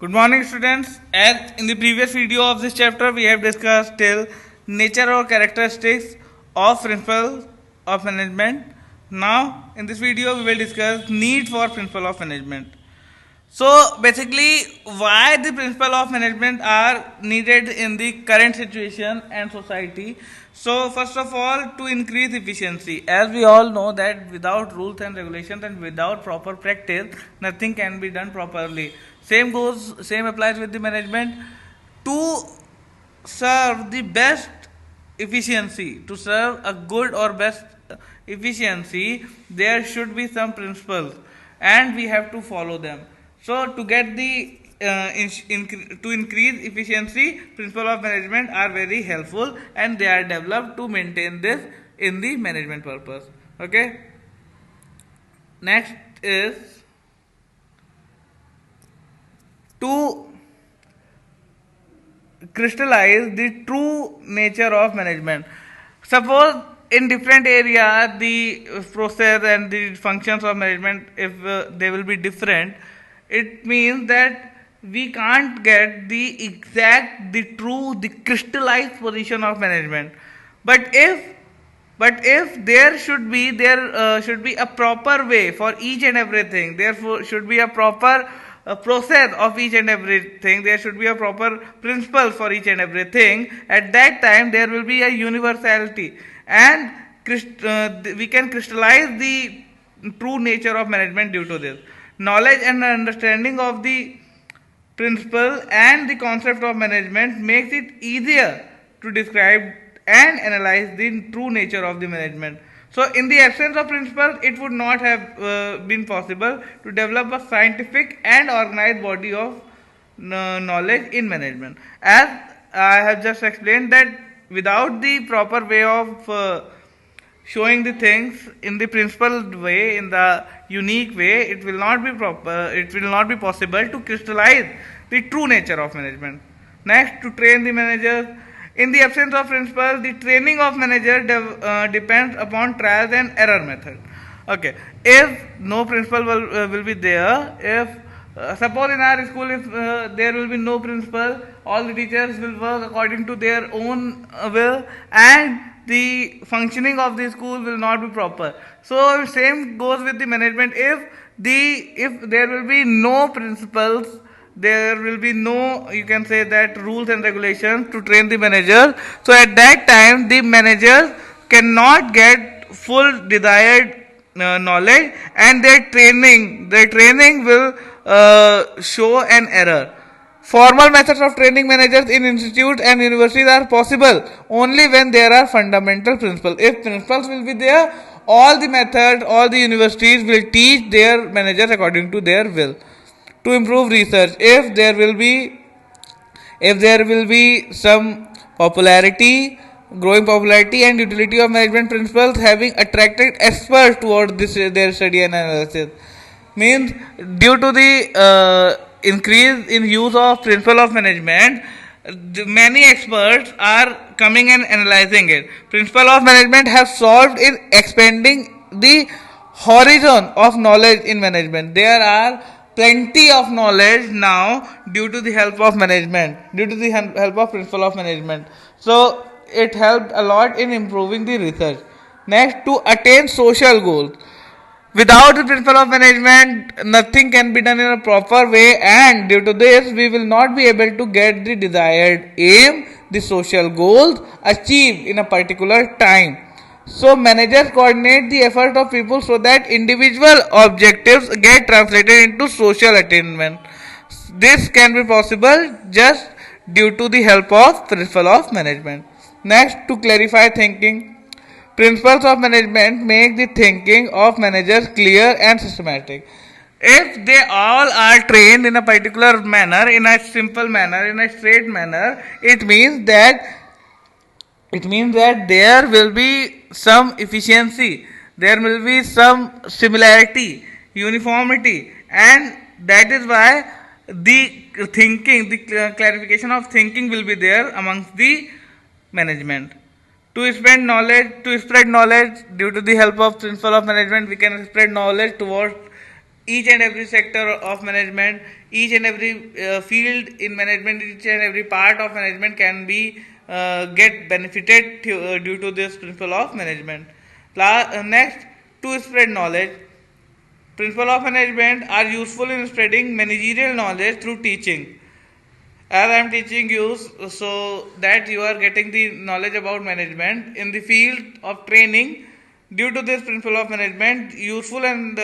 Good morning, students. As in the previous video of this chapter, we have discussed till nature or characteristics of principle of management. Now, in this video, we will discuss need for principle of management. So, basically, why the principle of management are needed in the current situation and society. So, first of all, to increase efficiency. As we all know that without rules and regulations and without proper practice, nothing can be done properly. Same applies with the management. To serve the best efficiency, to serve a good or best efficiency, there should be some principles and we have to follow them. So to get the to increase efficiency, principle of management are very helpful and they are developed to maintain this in the management purpose. Okay. Next is to crystallize the true nature of management. Suppose in different area the process and the functions of management, if they will be different, it means that we can't get the exact, the true, the crystallized position of management. But if there should be a proper way for each and everything, therefore should be a proper process of each and everything, there should be a proper principle for each and everything. At that time there will be a universality and we can crystallize the true nature of management due to this. Knowledge and understanding of the principle and the concept of management makes it easier to describe and analyze the true nature of the management. So, in the absence of principle, it would not have been possible to develop a scientific and organized body of knowledge in management. As I have just explained that without the proper way of showing the things in the principled way, in the unique way, it will not be possible to crystallize the true nature of management. Next, to train the managers. In the absence of principle, the training of manager depends upon trials and error method. Okay, if no principle will be there, if suppose in our school, if there will be no principle, all the teachers will work according to their own will, and the functioning of the school will not be proper. So same goes with the management. If there will be no principles, there will be no, you can say that, rules and regulations to train the manager. So at that time the managers cannot get full desired knowledge, and their training will show an error. Formal methods of training managers in institutes and universities are possible only when there are fundamental principles. If principles will be there, all the methods, all the universities will teach their managers according to their will. To improve research, if there will be some growing popularity and utility of management principles having attracted experts toward their study and analysis, means due to the increase in use of principle of management, many experts are coming and analyzing it. Principle of management have solved in expanding the horizon of knowledge in management. There are plenty of knowledge now due to the help of management, due to the help of principle of management. So it helped a lot in improving the research. Next, to attain social goals. Without the principle of management, nothing can be done in a proper way, and due to this, we will not be able to get the desired aim, the social goals achieved in a particular time. So managers coordinate the effort of people so that individual objectives get translated into social attainment. This can be possible just due to the help of principle of management. Next, to clarify thinking. Principles of management make the thinking of managers clear and systematic. If they all are trained in a particular manner, in a simple manner, in a straight manner, it means that there will be some efficiency, there will be some similarity, uniformity, and that is why the clarification of thinking will be there amongst the management. To spread knowledge due to the help of principle of management, we can spread knowledge towards each and every sector of management, each and every field in management, each and every part of management can be get benefited due to this principle of management. Next, to spread knowledge. Principle of management are useful in spreading managerial knowledge through teaching. As I am teaching you, so that you are getting the knowledge about management in the field of training. Due to this principle of management, useful and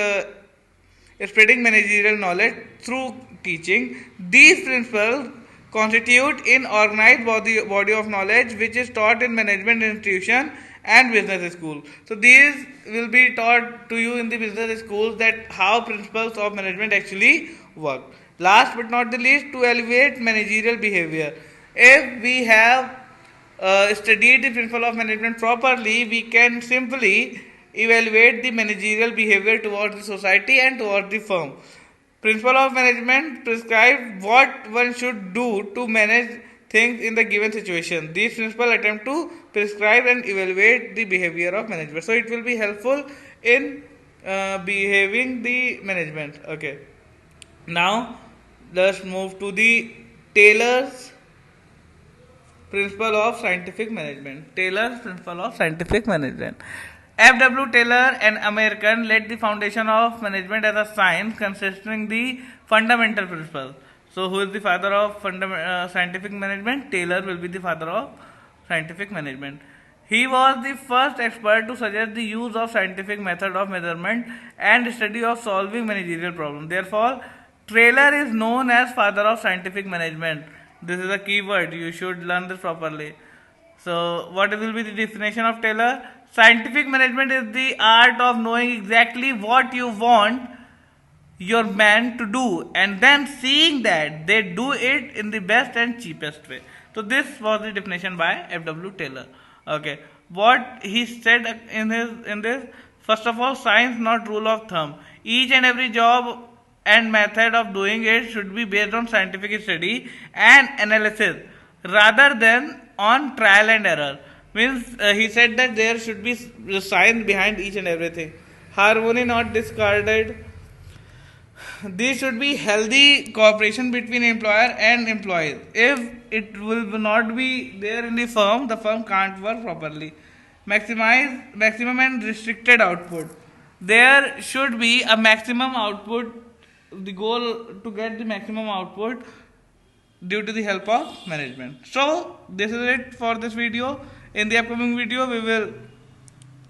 spreading managerial knowledge through teaching. These principles constitute an organized body of knowledge which is taught in management institution and business school. So these will be taught to you in the business schools, that how principles of management actually work. Last but not the least, to elevate managerial behavior. If we have studied the principle of management properly, we can simply evaluate the managerial behavior towards the society and towards the firm. Principle of management prescribe what one should do to manage things in the given situation. These principles attempt to prescribe and evaluate the behavior of management. So it will be helpful in behaving the management. Okay. Now let's move to the Taylor's principle of scientific management. Taylor's principle of scientific management. F.W. Taylor, an American, laid the foundation of management as a science consisting the fundamental principles. So, who is the father of scientific management? Taylor will be the father of scientific management. He was the first expert to suggest the use of scientific method of measurement and study of solving managerial problems. Therefore, Taylor is known as father of scientific management. This is a key word. You should learn this properly. So, what will be the definition of Taylor? Scientific management is the art of knowing exactly what you want your man to do and then seeing that they do it in the best and cheapest way. So, this was the definition by F.W. Taylor. Okay. What he said in this, first of all, science not rule of thumb. Each and every job and method of doing it should be based on scientific study and analysis rather than on trial and error. Means he said that there should be science behind each and everything. Harmony not discarded. There should be healthy cooperation between employer and employees. If it will not be there in the firm can't work properly. Maximum and restricted output. There should be a maximum output. The goal to get the maximum output due to the help of management. So this is it for this video. In the upcoming video, we will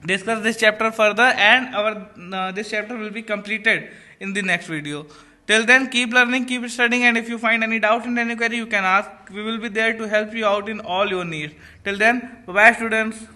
discuss this chapter further, and our this chapter will be completed in the next video. Till then, keep learning, keep studying, and if you find any doubt and any query, you can ask. We will be there to help you out in all your needs. Till then, bye bye, students.